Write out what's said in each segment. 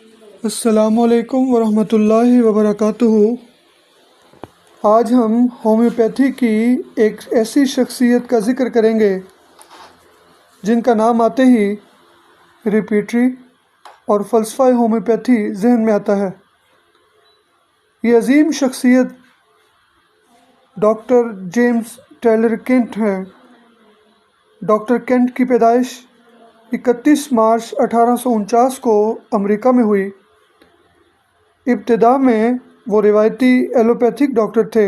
السلام علیکم ورحمۃ اللہ وبرکاتہ۔ آج ہم ہومیوپیتھی کی ایک ایسی شخصیت کا ذکر کریں گے جن کا نام آتے ہی ریپیٹری اور فلسفہ ہومیوپیتھی ذہن میں آتا ہے۔ یہ عظیم شخصیت ڈاکٹر جیمز ٹیلر کینٹ ہے۔ ڈاکٹر کینٹ کی پیدائش 31 مارچ 1849 کو امریکہ میں ہوئی۔ ابتدا میں وہ روایتی ایلوپیتھک ڈاکٹر تھے،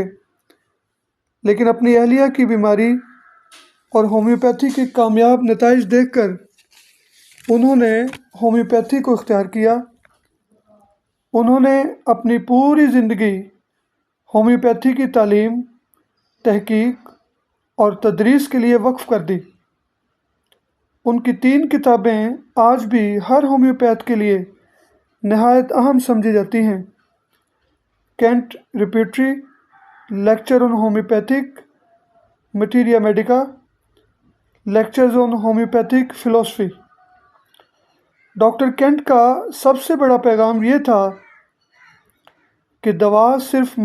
لیکن اپنی اہلیہ کی بیماری اور ہومیوپیتھی کے کامیاب نتائج دیکھ کر انہوں نے ہومیوپیتھی کو اختیار کیا۔ انہوں نے اپنی پوری زندگی ہومیوپیتھی کی تعلیم، تحقیق اور تدریس کے لیے وقف کر دی۔ ان کی 3 کتابیں آج بھی ہر ہومیوپیتھ کے لیے نہایت اہم سمجھی جاتی ہیں: Kent repertory, lecture on homeopathic materia medica, lectures on homeopathic philosophy. Doctor Kent کا سب سے بڑا پیغام یہ تھا کہ دوا صرف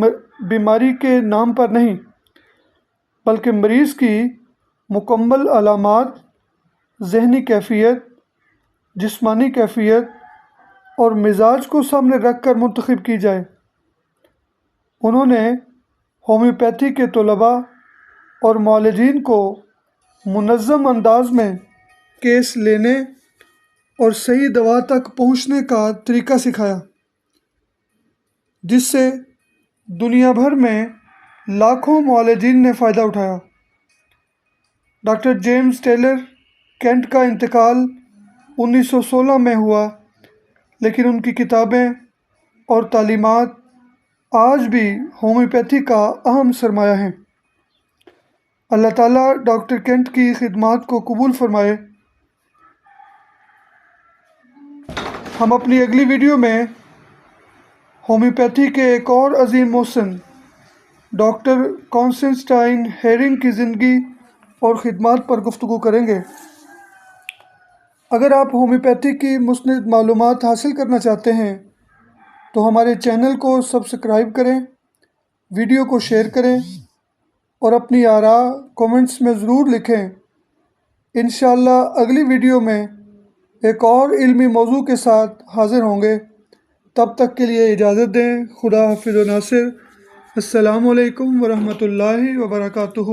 بیماری کے نام پر نہیں، بلکہ مریض کی مکمل علامات، ذہنی کیفیت، جسمانی کیفیت اور مزاج کو سامنے رکھ کر منتخب کی جائے۔ انہوں نے ہومیوپیتھی کے طلباء اور معالجین کو منظم انداز میں کیس لینے اور صحیح دوا تک پہنچنے کا طریقہ سکھایا، جس سے دنیا بھر میں لاکھوں معالجین نے فائدہ اٹھایا۔ ڈاکٹر جیمز ٹیلر کینٹ کا انتقال 1916 میں ہوا، لیکن ان کی کتابیں اور تعلیمات آج بھی ہومیوپیتھی کا اہم سرمایہ ہیں۔ اللہ تعالیٰ ڈاکٹر کینٹ کی خدمات کو قبول فرمائے۔ ہم اپنی اگلی ویڈیو میں ہومیوپیتھی کے ایک اور عظیم محسن ڈاکٹر کانسٹنٹائن ہیرنگ کی زندگی اور خدمات پر گفتگو کریں گے۔ اگر آپ ہومیوپیتھی کی مستند معلومات حاصل کرنا چاہتے ہیں تو ہمارے چینل کو سبسکرائب کریں، ویڈیو کو شیئر کریں اور اپنی آراء کومنٹس میں ضرور لکھیں۔ انشاءاللہ اگلی ویڈیو میں ایک اور علمی موضوع کے ساتھ حاضر ہوں گے۔ تب تک کے لیے اجازت دیں۔ خدا حافظ و ناصر۔ السلام علیکم ورحمۃ اللہ وبرکاتہ۔